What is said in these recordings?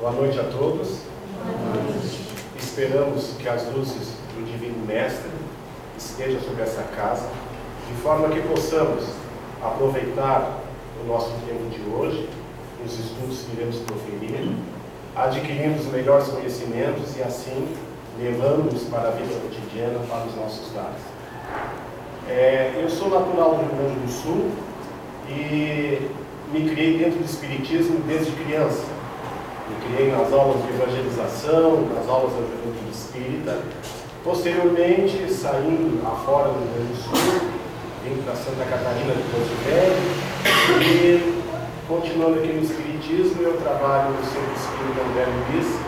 Boa noite a todos. Boa noite. Esperamos que as luzes do Divino Mestre estejam sobre essa casa, de forma que possamos aproveitar o nosso tempo de hoje, os estudos que iremos proferir, adquirindo os melhores conhecimentos e assim levando-os para a vida cotidiana, para os nossos lares. Eu sou natural do Rio Grande do Sul e me criei dentro do Espiritismo desde criança. Me criei nas aulas de evangelização, nas aulas da juventude espírita. Posteriormente, saindo afora do Rio Grande do Sul, vim para Santa Catarina de Porto Velho e, continuando aqui no Espiritismo, eu trabalho no Centro Espírita André Luiz,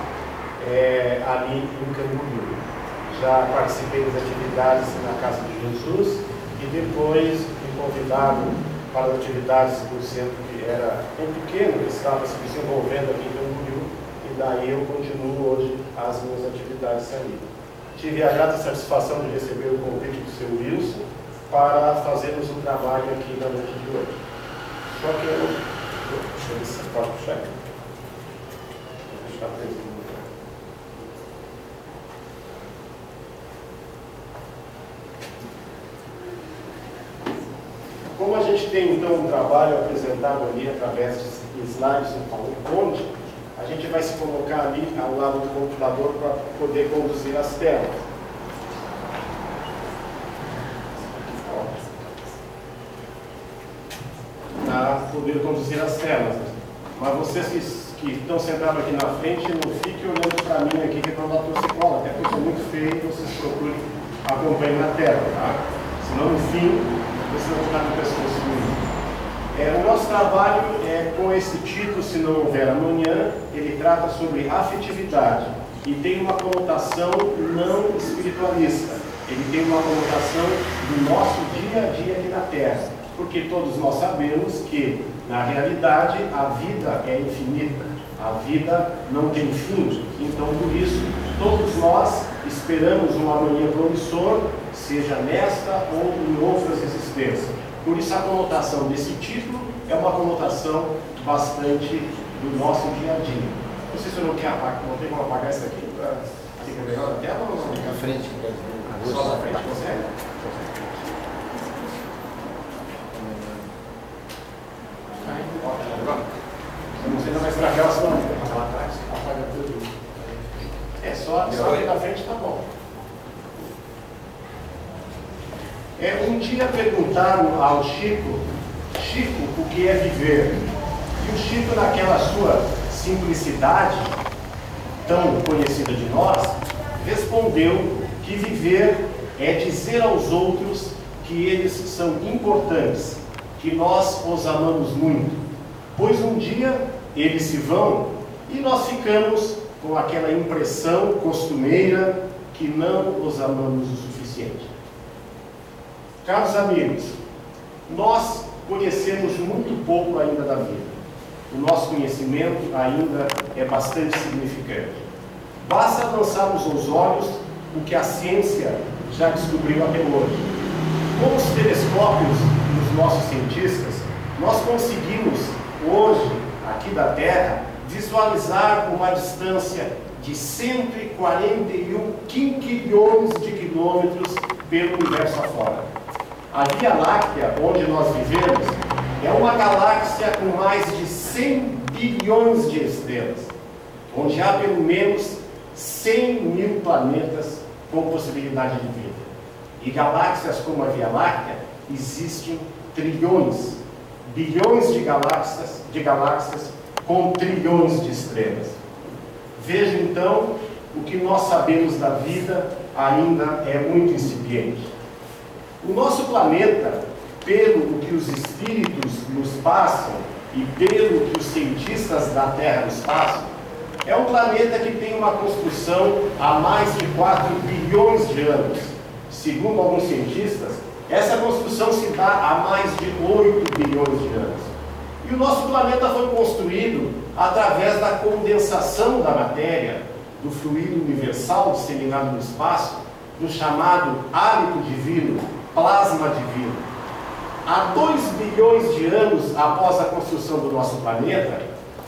ali em Camboriú. Já participei das atividades na Casa de Jesus e depois fui convidado para as atividades do centro, que era bem pequeno, que estava se desenvolvendo aqui em Camboriú, e daí eu continuo hoje as minhas atividades ali. Tive a grata satisfação de receber o convite do seu Wilson para fazermos um trabalho aqui na noite de hoje. Só que eu... Deixa eu ver se pode puxar. Vou deixar preso. Como a gente tem então um trabalho apresentado ali através de slides no PowerPoint, a gente vai se colocar ali ao lado do computador para poder conduzir as telas. Para poder conduzir as telas. Mas vocês que estão sentados aqui na frente, não fiquem olhando para mim aqui que eu não trouxe cola, até porque eu sou muito feio, vocês procurem acompanhar na tela, tá? Senão no fim, você não está no pescoço comigo. O nosso trabalho com esse título, Se Não Houver Amanhã, ele trata sobre afetividade e tem uma conotação não espiritualista. Ele tem uma conotação do nosso dia a dia aqui na Terra, porque todos nós sabemos que, na realidade, a vida é infinita, a vida não tem fim. Então, por isso, todos nós esperamos um amanhã promissor, seja nesta ou em outras existências. Por isso a conotação desse título é uma conotação bastante do nosso dia a dia. Não sei se eu não quero apagar, não tem como apagar isso aqui para ficar melhor na tela ou não? Na frente. Só na frente, consegue? Eu não sei se vai estragar as lâmpadas, mas lá atrás apaga tudo. Só ali na frente tá bom. Um dia perguntaram ao Chico, o que é viver? E o Chico, naquela sua simplicidade, tão conhecida de nós, respondeu que viver é dizer aos outros que eles são importantes, que nós os amamos muito, pois um dia eles se vão e nós ficamos com aquela impressão costumeira que não os amamos o suficiente. Caros amigos, nós conhecemos muito pouco ainda da vida. O nosso conhecimento ainda é bastante significante. Basta lançarmos os olhos o que a ciência já descobriu até hoje. Com os telescópios dos nossos cientistas, nós conseguimos hoje, aqui da Terra, visualizar uma distância de 141 quinquilhões de quilômetros pelo universo afora. A Via Láctea, onde nós vivemos, é uma galáxia com mais de 100 bilhões de estrelas, onde há pelo menos 100 mil planetas com possibilidade de vida. E galáxias como a Via Láctea existem trilhões, bilhões de galáxias com trilhões de estrelas. Veja então, o que nós sabemos da vida ainda é muito incipiente. O nosso planeta, pelo que os espíritos nos passam e pelo que os cientistas da Terra nos passam, é um planeta que tem uma construção há mais de 4 bilhões de anos. Segundo alguns cientistas, essa construção se dá há mais de 8 bilhões de anos. E o nosso planeta foi construído através da condensação da matéria, do fluido universal disseminado no espaço, do chamado hálito divino, plasma divino. Há 2 bilhões de anos após a construção do nosso planeta,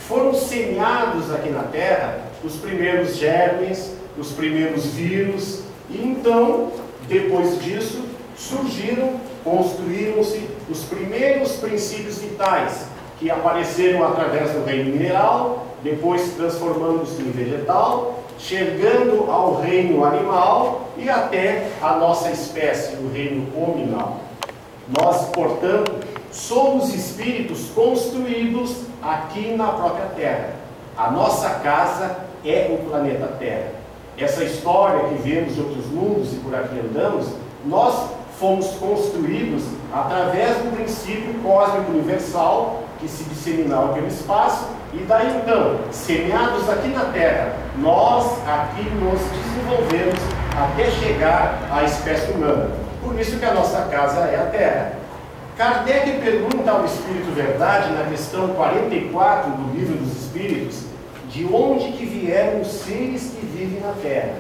foram semeados aqui na Terra os primeiros germes, os primeiros vírus, e então, depois disso, surgiram, construíram-se os primeiros princípios vitais, que apareceram através do reino mineral, depois transformando-se em vegetal, chegando ao reino animal e até a nossa espécie, o reino hominal. Nós, portanto, somos espíritos construídos aqui na própria Terra. A nossa casa é o planeta Terra. Essa história que vemos de outros mundos e por aqui andamos, nós fomos construídos através do princípio cósmico universal que se disseminava pelo espaço, e daí então, semeados aqui na Terra, nós aqui nos desenvolvemos até chegar à espécie humana. Por isso que a nossa casa é a Terra. Kardec pergunta ao Espírito Verdade, na questão 44 do Livro dos Espíritos, de onde que vieram os seres que vivem na Terra.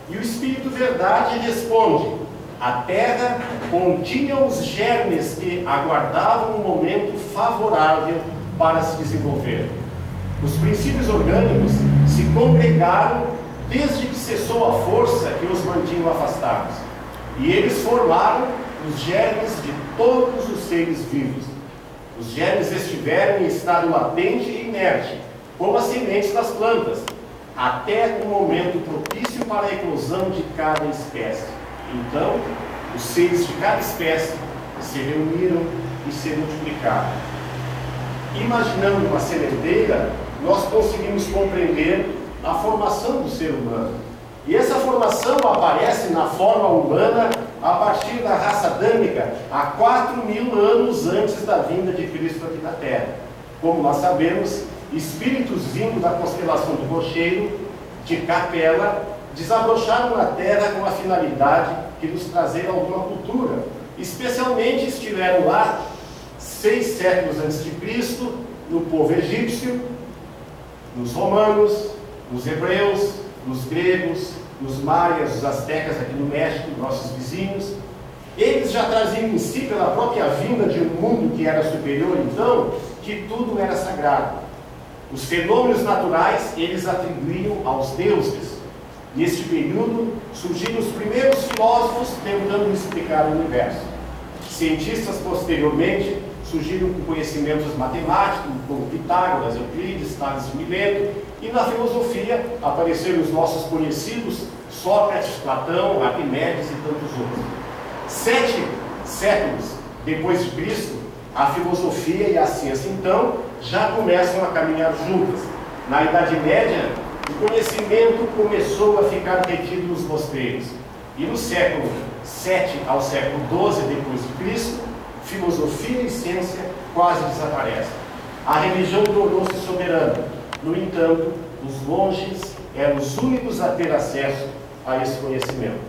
E o Espírito Verdade responde: a Terra continha os germes que aguardavam um momento favorável para se desenvolver. Os princípios orgânicos se congregaram desde que cessou a força que os mantinha afastados. E eles formaram os germes de todos os seres vivos. Os germes estiveram em estado latente e inerte, como as sementes das plantas, até o momento propício para a eclosão de cada espécie. Então, os seres de cada espécie se reuniram e se multiplicaram. Imaginando uma sementeira, nós conseguimos compreender a formação do ser humano. E essa formação aparece na forma humana a partir da raça adâmica há 4.000 anos antes da vinda de Cristo aqui na Terra. Como nós sabemos, espíritos vindo da constelação do Rocheiro, de Capela, desabrocharam na Terra com a finalidade de nos trazer alguma cultura. Especialmente estiveram lá 6 séculos antes de Cristo, no povo egípcio, nos romanos, nos hebreus, nos gregos, nos maias, os astecas aqui no México, nossos vizinhos. Eles já traziam em si, pela própria vinda de um mundo que era superior, então, que tudo era sagrado. Os fenômenos naturais eles atribuíam aos deuses. Neste período, surgiram os primeiros filósofos tentando explicar o universo. Cientistas, posteriormente, surgiram com conhecimentos matemáticos, como Pitágoras, Euclides, Tales de Mileto, e na filosofia apareceram os nossos conhecidos Sócrates, Platão, Arquimedes e tantos outros. 7 séculos depois de Cristo, a filosofia e a ciência, então, já começam a caminhar juntas. Na Idade Média, o conhecimento começou a ficar retido nos mosteiros. E no século 7 ao século 12 depois de Cristo, filosofia e ciência quase desaparecem. A religião tornou-se soberana. No entanto, os monges eram os únicos a ter acesso a esse conhecimento.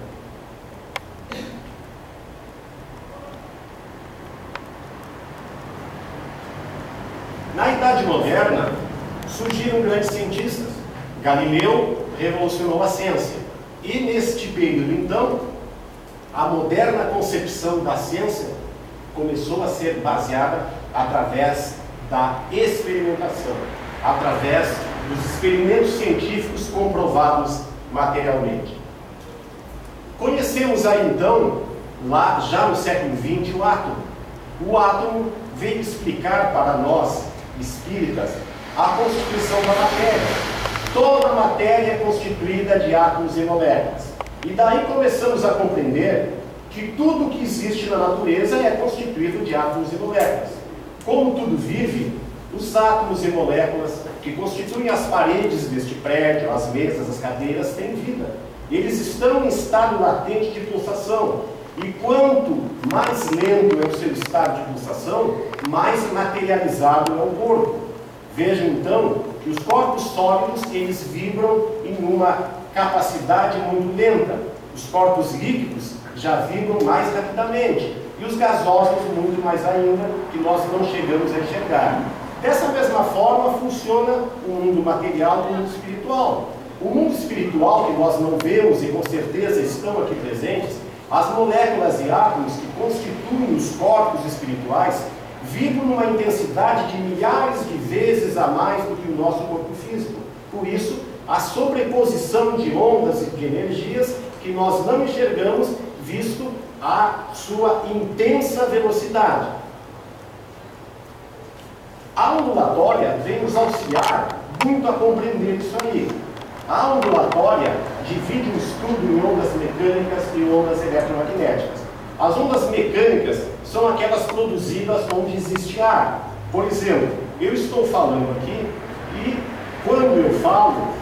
Na Idade Moderna, surgiram grandes cientistas. Galileu revolucionou a ciência. E neste período, então, a moderna concepção da ciência começou a ser baseada através da experimentação, através dos experimentos científicos comprovados materialmente. Conhecemos aí então, lá já no século XX, o átomo. O átomo veio explicar para nós, espíritas, a constituição da matéria. Toda a matéria é constituída de átomos e moléculas. E daí começamos a compreender que tudo que existe na natureza é constituído de átomos e moléculas. Como tudo vive, os átomos e moléculas que constituem as paredes deste prédio, as mesas, as cadeiras, têm vida. Eles estão em estado latente de pulsação. E quanto mais lento é o seu estado de pulsação, mais materializado é o corpo. Vejam então que os corpos sólidos eles vibram em uma capacidade muito lenta. Os corpos líquidos já vibram mais rapidamente. E os gasosos muito mais ainda, que nós não chegamos a enxergar. Dessa mesma forma funciona o mundo material e o mundo espiritual. O mundo espiritual, que nós não vemos e com certeza estão aqui presentes, as moléculas e átomos que constituem os corpos espirituais vibram numa intensidade de milhares de vezes a mais do que o nosso corpo físico. Por isso, a sobreposição de ondas e de energias que nós não enxergamos, visto a sua intensa velocidade. A ondulatória vem nos auxiliar muito a compreender isso aí. A ondulatória divide o estudo em ondas mecânicas e ondas eletromagnéticas. As ondas mecânicas são aquelas produzidas onde existe ar. Por exemplo, eu estou falando aqui e quando eu falo,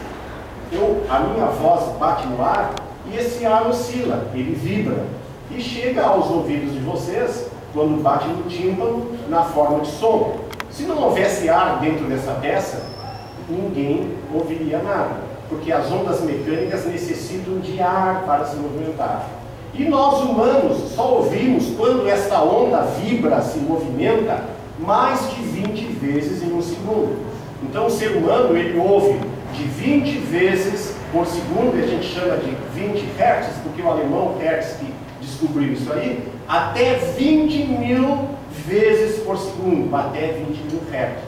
a minha voz bate no ar e esse ar oscila, ele vibra e chega aos ouvidos de vocês quando bate no tímpano na forma de som. Se não houvesse ar dentro dessa peça, ninguém ouviria nada, porque as ondas mecânicas necessitam de ar para se movimentar. E nós humanos só ouvimos quando esta onda vibra, se movimenta, mais de 20 vezes em um segundo. Então o ser humano, ele ouve de 20 vezes por segundo, e a gente chama de 20 Hz, porque o alemão Hertz que descobriu isso aí, até 20.000 vezes por segundo, até 20.000 Hz.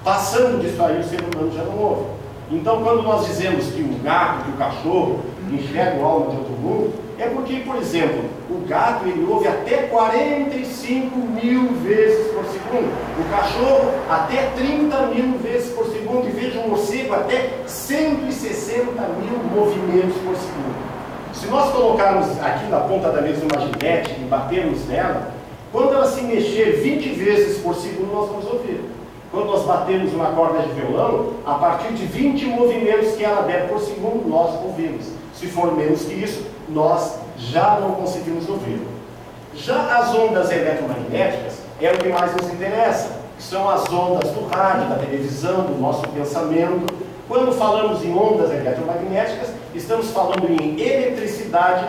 Passando disso aí, o ser humano já não ouve. Então, quando nós dizemos que o gato, que o cachorro enxerga a alma de outro mundo, é porque, por exemplo, o gato ele ouve até 45.000 vezes por segundo, o cachorro até 30.000 vezes por segundo, e veja um morcego até 160.000 movimentos por segundo. Se nós colocarmos aqui na ponta da mesa uma gilete e batermos nela, quando ela se mexer 20 vezes por segundo, nós vamos ouvir. Quando nós batemos uma corda de violão, a partir de 20 movimentos que ela der por segundo, nós ouvimos. Se for menos que isso, nós já não conseguimos ouvir. Já as ondas eletromagnéticas é o que mais nos interessa, que são as ondas do rádio, da televisão, do nosso pensamento. Quando falamos em ondas eletromagnéticas, estamos falando em eletricidade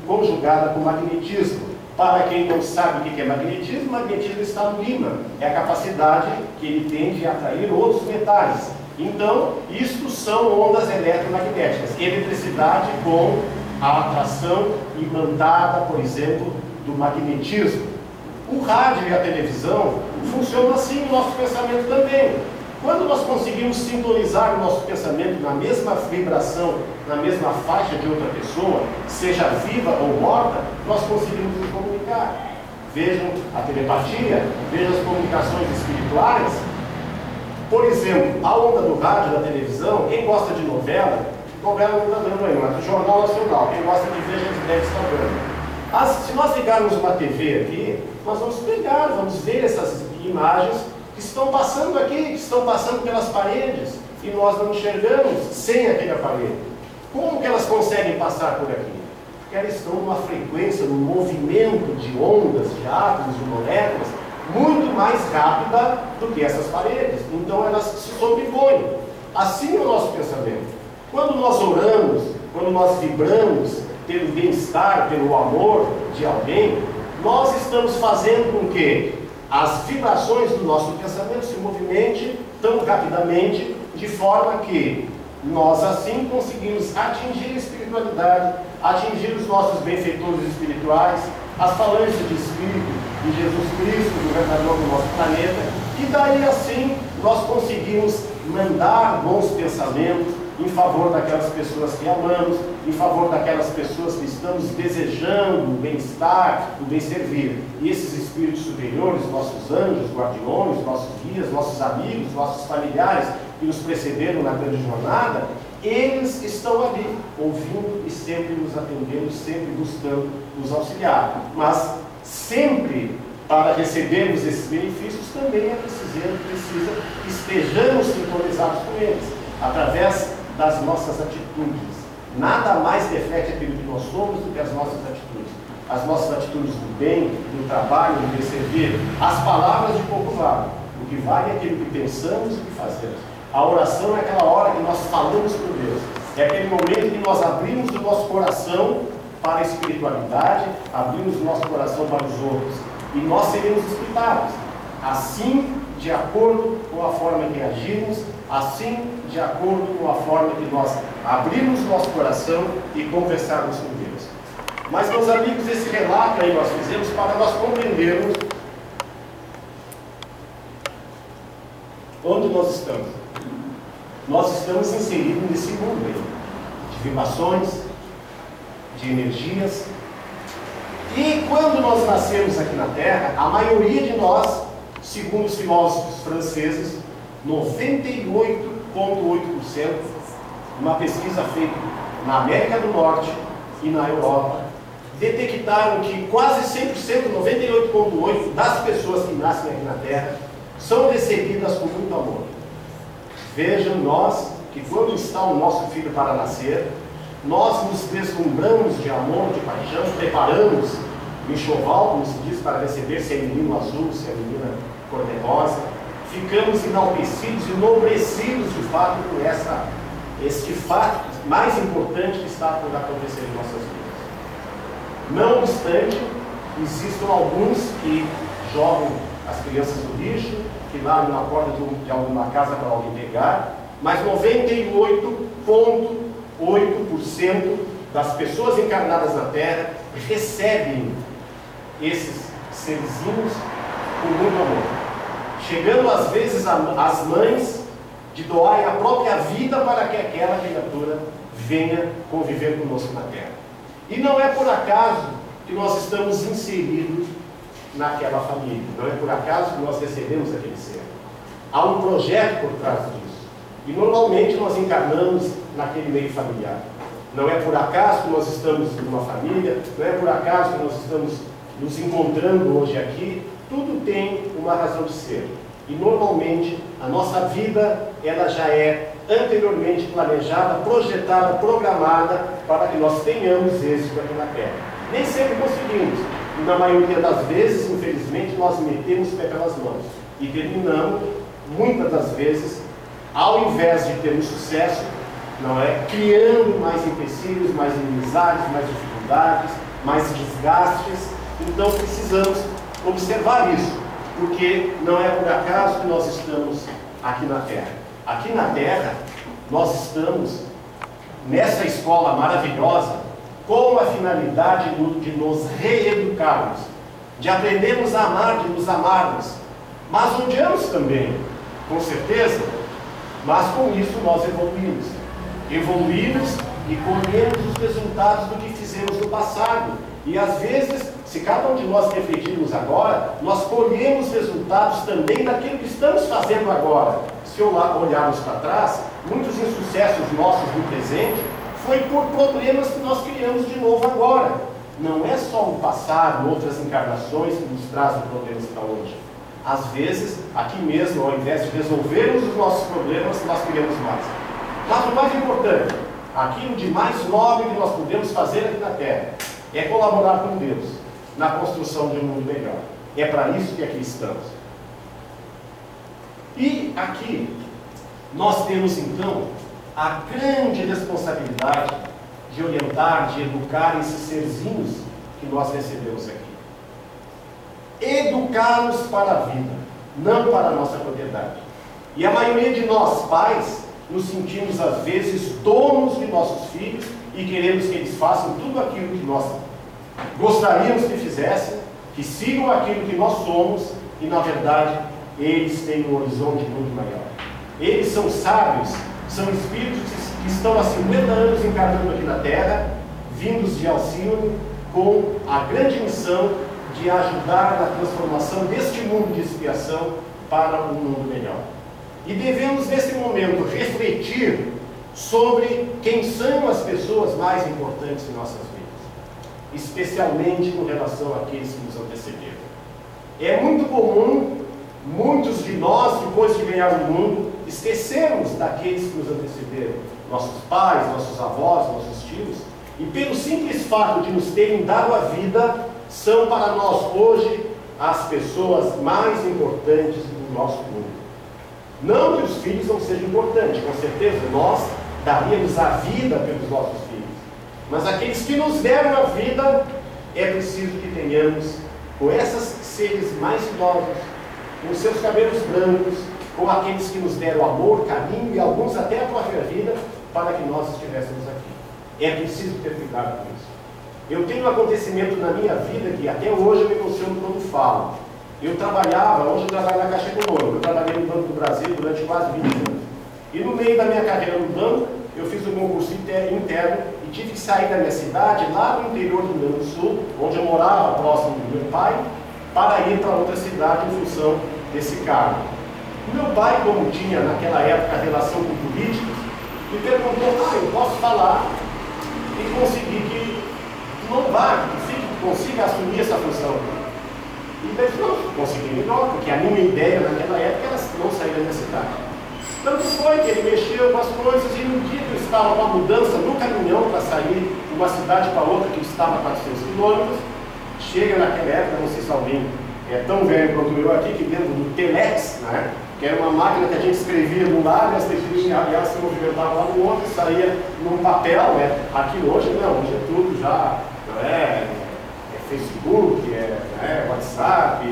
conjugada com magnetismo. Para quem não sabe o que é magnetismo, magnetismo está no ímã, é a capacidade que ele tem de atrair outros metais. Então, isto são ondas eletromagnéticas, eletricidade com a atração imandada, por exemplo, do magnetismo. O rádio e a televisão funcionam assim no nosso pensamento também. Quando nós conseguimos sintonizar o nosso pensamento na mesma vibração, na mesma faixa de outra pessoa, seja viva ou morta, nós conseguimos nos comunicar. Vejam a telepatia, vejam as comunicações espirituais. Por exemplo, a onda do rádio, da televisão, quem gosta de novela não está dando aí, mas o Jornal Nacional, quem gosta de ver, a gente deve estar dando. Se nós ligarmos uma TV aqui, nós vamos pegar, vamos ver essas imagens que estão passando aqui, que estão passando pelas paredes, e nós não enxergamos sem aquele aparelho. Como que elas conseguem passar por aqui? Porque elas estão numa frequência, num movimento de ondas, de átomos, de moléculas, muito mais rápida do que essas paredes. Então elas se sobrepõem. Assim é o nosso pensamento. Quando nós oramos, quando nós vibramos pelo bem-estar, pelo amor de alguém, nós estamos fazendo com que as vibrações do nosso pensamento se movimentem tão rapidamente, de forma que nós assim conseguimos atingir a espiritualidade, atingir os nossos benfeitores espirituais, as falanges de Espírito de Jesus Cristo, governador do nosso planeta, e daí assim nós conseguimos mandar bons pensamentos em favor daquelas pessoas que amamos, em favor daquelas pessoas que estamos desejando o bem-estar, o bem-servir. E esses espíritos superiores, nossos anjos, guardiões, nossos guias, nossos amigos, nossos familiares que nos precederam na grande jornada, eles estão ali, ouvindo e sempre nos atendendo, sempre buscando nos auxiliar. Mas sempre, para recebermos esses benefícios, também é preciso que estejamos sintonizados com eles, através das nossas atitudes. Nada mais reflete aquilo que nós somos do que as nossas atitudes. As nossas atitudes do bem, do trabalho, do bem servir. As palavras de pouco valem. O que vale é aquilo que pensamos e que fazemos. A oração é aquela hora que nós falamos com Deus. É aquele momento que nós abrimos o nosso coração para a espiritualidade, abrimos o nosso coração para os outros. E nós seremos escutados. Assim, de acordo com a forma que agimos, assim, de acordo com a forma que nós abrimos o nosso coração e conversarmos com Deus. Mas, meus amigos, esse relato aí nós fizemos para nós compreendermos onde nós estamos? Nós estamos inseridos nesse mundo aí, de vibrações, de energias. E quando nós nascemos aqui na Terra, a maioria de nós, segundo os filósofos franceses, 98,8%, uma pesquisa feita na América do Norte e na Europa, detectaram que quase 100%, 98,8% das pessoas que nascem aqui na Terra são recebidas com muito amor. Vejam nós que quando está o nosso filho para nascer, nós nos deslumbramos de amor, de paixão, preparamos o enxoval, como se diz, para receber se é menino azul, se é menina cor-de-rosa. Ficamos enaltecidos, enobrecidos de fato por este fato mais importante que está por acontecer em nossas vidas. Não obstante, existem alguns que jogam as crianças no lixo, que largam na porta de alguma casa para alguém pegar, mas 98,8% das pessoas encarnadas na Terra recebem esses serzinhos com muito amor, chegando às vezes às mães de doarem a própria vida para que aquela criatura venha conviver conosco na Terra. E não é por acaso que nós estamos inseridos naquela família, não é por acaso que nós recebemos aquele ser. Há um projeto por trás disso. E normalmente nós encarnamos naquele meio familiar. Não é por acaso que nós estamos numa família, não é por acaso que nós estamos nos encontrando hoje aqui. Tudo tem uma razão de ser. E normalmente a nossa vida, ela já é anteriormente planejada, projetada, programada para que nós tenhamos êxito aqui na Terra. Nem sempre conseguimos. E na maioria das vezes, infelizmente, nós metemos o pé pelas mãos. E terminamos, muitas das vezes, ao invés de termos sucesso, não é? Criando mais empecilhos, mais inimizades, mais dificuldades, mais desgastes. Então precisamos observar isso, porque não é por acaso que nós estamos aqui na Terra. Aqui na Terra, nós estamos nessa escola maravilhosa com a finalidade de nos reeducarmos, de aprendermos a amar, de nos amarmos, mas odiamos também, com certeza, mas com isso nós evoluímos e colhemos os resultados do que fizemos no passado. E às vezes, se cada um de nós refletirmos agora, nós colhemos resultados também daquilo que estamos fazendo agora. Se olharmos para trás, muitos insucessos nossos no presente foi por problemas que nós criamos de novo agora. Não é só o passado, outras encarnações que nos trazem problemas para hoje. Às vezes, aqui mesmo, ao invés de resolvermos os nossos problemas, nós criamos mais. Mas o mais importante, aquilo de mais nobre que nós podemos fazer aqui na Terra, é colaborar com Deus na construção de um mundo melhor. É para isso que aqui estamos. E aqui nós temos então a grande responsabilidade de orientar, de educar esses serzinhos que nós recebemos aqui. Educá-los para a vida, não para a nossa propriedade. E a maioria de nós, pais, nos sentimos às vezes donos de nossos filhos e queremos que eles façam tudo aquilo que nós gostaríamos que fizessem, que sigam aquilo que nós somos, e na verdade eles têm um horizonte muito maior. Eles são sábios, são espíritos que estão há 50 anos encarnando aqui na Terra, vindos de Alcíone, com a grande missão de ajudar na transformação deste mundo de expiação para um mundo melhor. E devemos nesse momento refletir sobre quem são as pessoas mais importantes em nossas vidas, especialmente com relação àqueles que nos antecederam. É muito comum muitos de nós, depois de ganhar o mundo, esquecermos daqueles que nos antecederam, nossos pais, nossos avós, nossos tios, e pelo simples fato de nos terem dado a vida, são para nós hoje as pessoas mais importantes do nosso mundo. Não que os filhos não sejam importantes, com certeza nós daríamos a vida pelos nossos filhos, mas aqueles que nos deram a vida, é preciso que tenhamos com esses seres mais idosos, com seus cabelos brancos, com aqueles que nos deram amor, carinho e alguns até a própria vida, para que nós estivéssemos aqui. É preciso ter cuidado com isso. Eu tenho um acontecimento na minha vida que até hoje eu me emociono quando falo. eu trabalhava, hoje eu trabalho na Caixa Econômica, eu trabalhei no Banco do Brasil durante quase 20 anos. E no meio da minha carreira no banco, eu fiz um concurso interno e tive que sair da minha cidade, lá no interior do Rio Grande do Sul, onde eu morava próximo do meu pai, para ir para outra cidade em função desse cargo. O meu pai, como tinha naquela época relação com políticos, me perguntou, eu posso falar e conseguir que não vá, que consiga assumir essa função. E daí não, consegui melhor, porque a minha ideia naquela época era não sair da minha cidade. Tanto foi que ele mexeu com as coisas e no dia que eu estava com a mudança no caminhão para sair de uma cidade para outra, que estava a 400 quilômetros, chega naquela época, não sei se alguém é tão velho quanto eu aqui, que dentro do Telex, né, que era uma máquina que a gente escrevia de um lado, e as letrinhas aliás se movimentavam lá no outro, saía num papel, né? Aqui hoje não, hoje é tudo já, não é Facebook, WhatsApp,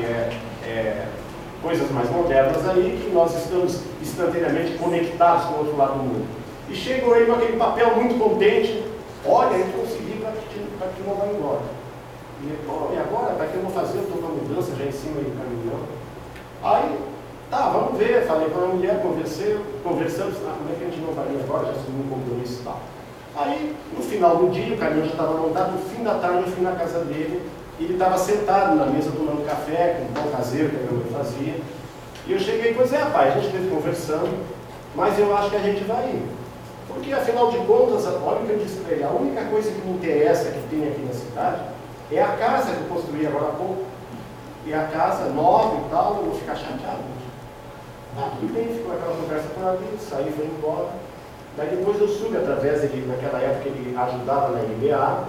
coisas mais modernas aí, que nós estamos instantaneamente conectados com o outro lado do mundo. E chegou aí com aquele papel muito contente, olha, eu consegui para que não vai embora. E agora, para que eu vou fazer? Eu estou com a mudança já em cima do caminhão. Aí, tá, vamos ver, falei com a mulher, conversamos, como é que a gente não vai ir agora, já assumiu um compromisso e tal. Aí, no final do dia, o caminhão já estava montado, no fim da tarde eu fui na casa dele, e ele estava sentado na mesa tomando café, com um pão caseiro que a minha mãe fazia. E eu cheguei e falei, rapaz, a gente esteve conversando, mas eu acho que a gente vai ir. Porque, afinal de contas, olha o que eu disse para ele, a única coisa que me interessa que tem aqui na cidade é a casa que eu construí agora há pouco. E a casa nova e tal, eu vou ficar chateado. Tudo bem, ficou aquela conversa com ele, saí, foi embora. Daí depois eu soube, através dele, naquela época ele ajudava na LBA,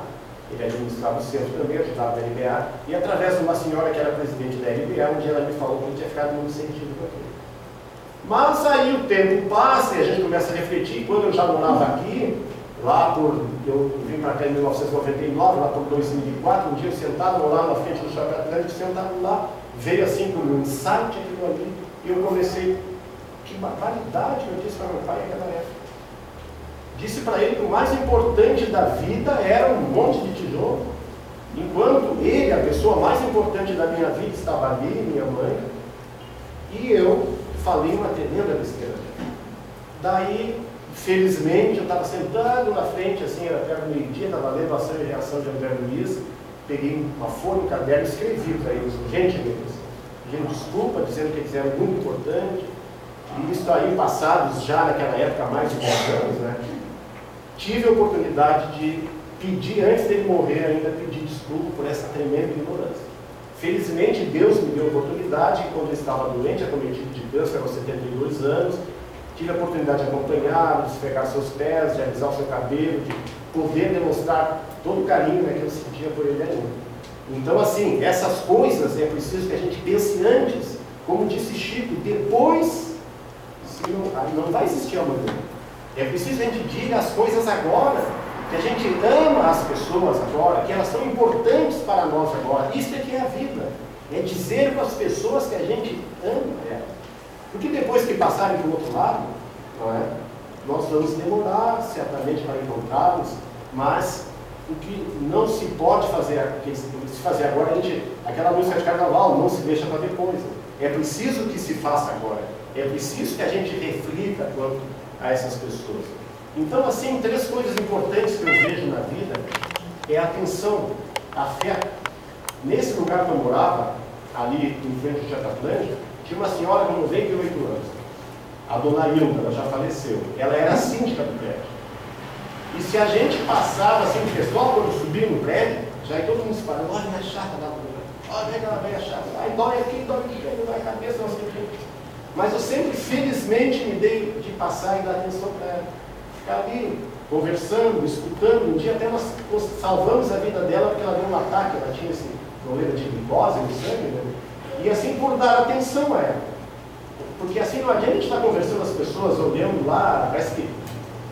ele administrava o centro também, ajudava na LBA, e através de uma senhora que era presidente da LBA, um dia ela me falou que ele tinha ficado muito sentido com aquilo. Mas aí o tempo passa e a gente começa a refletir. Quando eu já morava aqui, eu vim para cá em 1999, lá por 2004, um dia eu sentado lá na frente do Shopping Atlântico, sentado lá, veio assim como um insight aquilo ali, e eu comecei, que barbaridade eu disse para meu pai naquela época. Disse para ele que o mais importante da vida era um monte de tijolo, enquanto ele, a pessoa mais importante da minha vida, estava ali, minha mãe, e eu falei uma tremenda besteira. Daí, felizmente, eu estava sentado na frente, assim, era perto do meio-dia, estava lendo Ação e Reação de André Luiz, peguei uma folha, um caderno e escrevi para eles, gentilmente, desculpa, dizendo que eles eram muito importantes, e isso aí, passados já naquela época, mais de 10 anos, né? Tive a oportunidade de pedir, antes dele morrer ainda, pedir desculpa por essa tremenda ignorância. Felizmente, Deus me deu a oportunidade, quando eu estava doente, acometido de câncer, aos 72 anos, tive a oportunidade de acompanhá-lo, de esfregar seus pés, de alisar o seu cabelo, de poder demonstrar todo o carinho, né, que eu sentia por ele ainda. Então, assim, essas coisas é preciso que a gente pense antes, como disse Chico, depois, não vai existir amanhã. É preciso que a gente diga as coisas agora, que a gente ama as pessoas agora, que elas são importantes para nós agora. Isso é que é a vida. É dizer para as pessoas que a gente ama elas. Porque depois que passarem para o outro lado, não é? Nós vamos demorar certamente para encontrá-los, mas o que não se pode fazer, se fazer agora, aquela música de carnaval, não se deixa para depois. É preciso que se faça agora. É preciso que a gente reflita quanto a essas pessoas. Então, assim, 3 coisas importantes que eu vejo na vida é a atenção, a fé. Nesse lugar que eu morava, ali em frente ao Shopping Atlântico, tinha uma senhora de 98 anos, a dona Hilda, ela já faleceu. Ela era a síndica do prédio. E se a gente passava assim, o pessoal, quando subia no prédio, já ia todo mundo se falando, olha, é chata lá, olha aquela velha chata, ai, dói aqui, dói a cabeça, não sei o que. Mas eu sempre, felizmente, me dei de passar e dar atenção para ela. Ficar ali, conversando, escutando. Um dia até nós salvamos a vida dela, porque ela deu um ataque, ela tinha esse problema de glicose no sangue, né? E assim, por dar atenção a ela. Porque assim, não adianta a gente estar conversando com as pessoas, olhando lá, parece que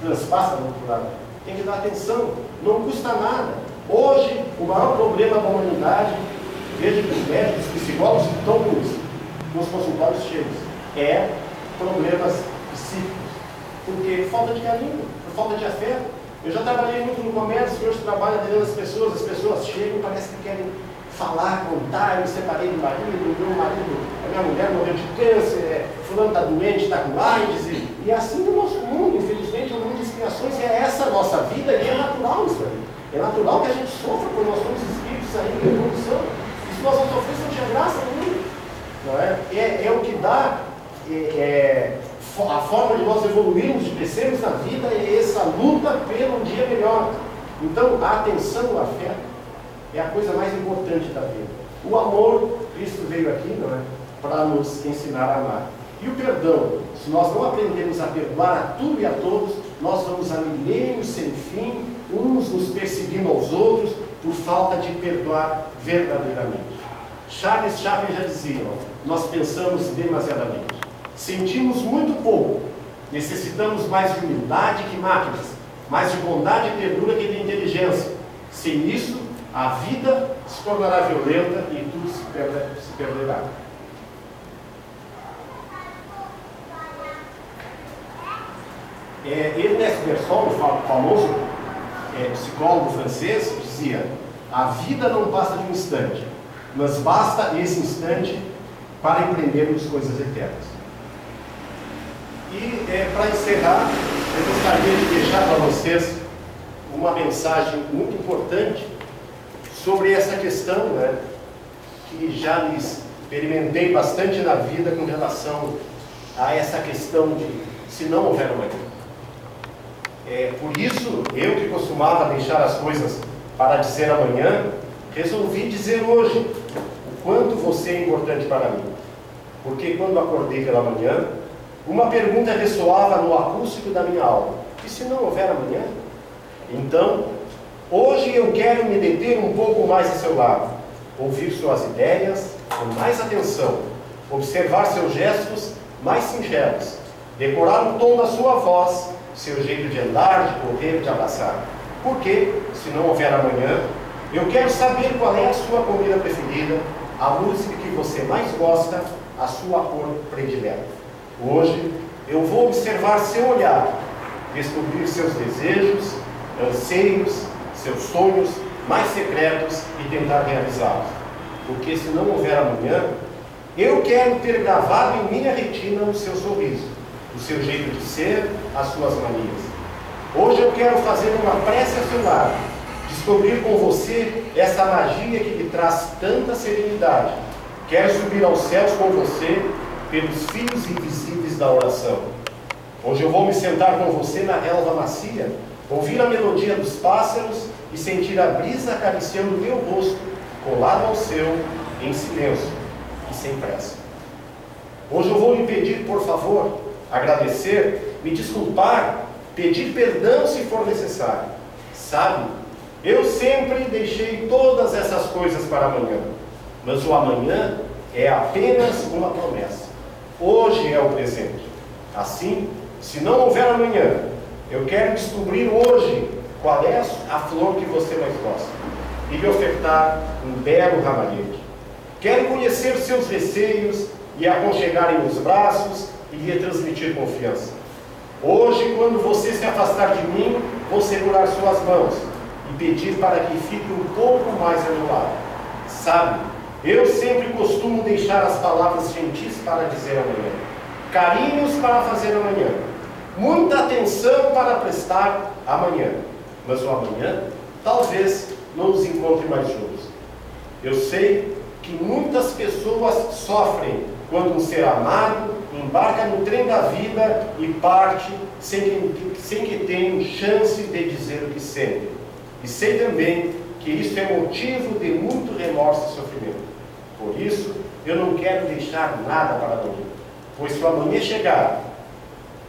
transpassa do outro lado. Tem que dar atenção, não custa nada. Hoje, o maior problema da humanidade, veja que os médicos, os psicólogos estão com os consultórios cheios, é problemas psíquicos. Porque falta de carinho, por falta de afeto. Eu já trabalhei muito no comércio, hoje trabalho atendendo as pessoas chegam e parece que querem falar, contar, eu me separei do marido, a minha mulher morreu de câncer, fulano está doente, está com AIDS, e assim no nosso mundo, infelizmente, é um mundo de expiações, e é essa a nossa vida, e é natural isso aí. É natural que a gente sofra, porque nós somos espíritos ainda em evolução, e se nós não sofremos, não tinha graça no mundo. Não é? É o que dá, a forma de nós evoluirmos, de crescermos na vida, é essa luta pelo dia melhor. Então, a atenção, o afeto, é a coisa mais importante da vida. O amor, Cristo veio aqui, não é? Para nos ensinar a amar. E o perdão, se nós não aprendemos a perdoar a tudo e a todos, nós vamos a milênios sem fim, uns nos perseguindo aos outros, por falta de perdoar verdadeiramente. Charles Chaplin já dizia, nós pensamos demasiadamente. Sentimos muito pouco. Necessitamos mais de humildade que máquinas, mais de bondade e ternura que de inteligência. Sem isso, a vida se tornará violenta e tudo se perderá. Ernest Bergson, o famoso psicólogo francês, dizia: a vida não passa de um instante, mas basta esse instante para empreendermos coisas eternas. E para encerrar, eu gostaria de deixar para vocês uma mensagem muito importante sobre essa questão, né, que já lhes experimentei bastante na vida com relação a essa questão de se não houver amanhã. Por isso, eu que costumava deixar as coisas para dizer amanhã, resolvi dizer hoje o quanto você é importante para mim. Porque quando acordei pela manhã, uma pergunta ressoava no acústico da minha alma: e se não houver amanhã? Então, hoje eu quero me deter um pouco mais a seu lado, ouvir suas ideias com mais atenção, observar seus gestos mais singelos, decorar o tom da sua voz, seu jeito de andar, de correr, de abraçar. Porque, se não houver amanhã, eu quero saber qual é a sua comida preferida, a música que você mais gosta, a sua cor predileta. Hoje, eu vou observar seu olhar, descobrir seus desejos, anseios, seus sonhos mais secretos e tentar realizá-los. Porque, se não houver amanhã, eu quero ter gravado em minha retina o seu sorriso, o seu jeito de ser, as suas manias. Hoje eu quero fazer uma prece ao seu lado, descobrir com você essa magia que lhe traz tanta serenidade. Quero subir aos céus com você pelos fios invisíveis da oração. Hoje eu vou me sentar com você na relva macia, ouvir a melodia dos pássaros e sentir a brisa acariciando meu rosto, colado ao seu, em silêncio e sem pressa. Hoje eu vou lhe pedir, por favor, agradecer, me desculpar, pedir perdão se for necessário. Sabe, eu sempre deixei todas essas coisas para amanhã, mas o amanhã é apenas uma promessa. Hoje é o presente. Assim, se não houver amanhã, eu quero descobrir hoje qual é a flor que você mais gosta e lhe ofertar um belo ramalhete. Quero conhecer seus receios e aconchegar em meus braços e lhe transmitir confiança. Hoje, quando você se afastar de mim, vou segurar suas mãos e pedir para que fique um pouco mais ao meu lado. Sabe, eu sempre costumo deixar as palavras gentis para dizer amanhã, carinhos para fazer amanhã, muita atenção para prestar amanhã, mas o amanhã talvez não nos encontre mais juntos. Eu sei que muitas pessoas sofrem quando um ser amado embarca no trem da vida e parte sem que tenham chance de dizer o que sentem. E sei também que isso é motivo de muito remorso e sofrimento. Por isso, eu não quero deixar nada para amanhã, pois se o amanhã chegar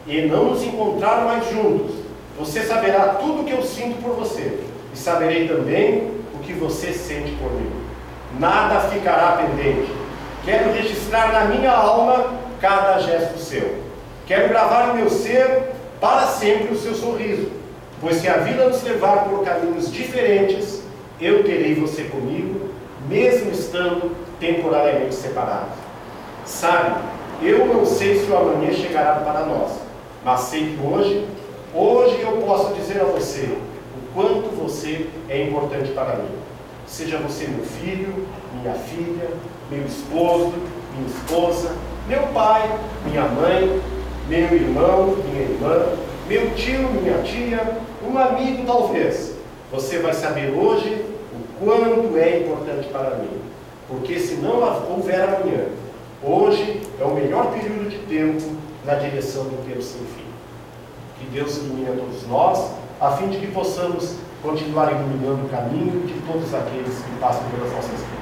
e não nos encontrar mais juntos, você saberá tudo o que eu sinto por você e saberei também o que você sente por mim. Nada ficará pendente. Quero registrar na minha alma cada gesto seu. Quero gravar no meu ser para sempre o seu sorriso, pois se a vida nos levar por caminhos diferentes, eu terei você comigo, mesmo estando temporariamente separados. Sabe, eu não sei se o amanhã chegará para nós, mas sei que hoje eu posso dizer a você o quanto você é importante para mim. Seja você meu filho, minha filha, meu esposo, minha esposa, meu pai, minha mãe, meu irmão, minha irmã, meu tio, minha tia, um amigo talvez. Você vai saber hoje o quanto é importante para mim. Porque se não houver amanhã, hoje é o melhor período de tempo na direção do tempo sem fim. Que Deus ilumine a todos nós, a fim de que possamos continuar iluminando o caminho de todos aqueles que passam pelas nossas vidas.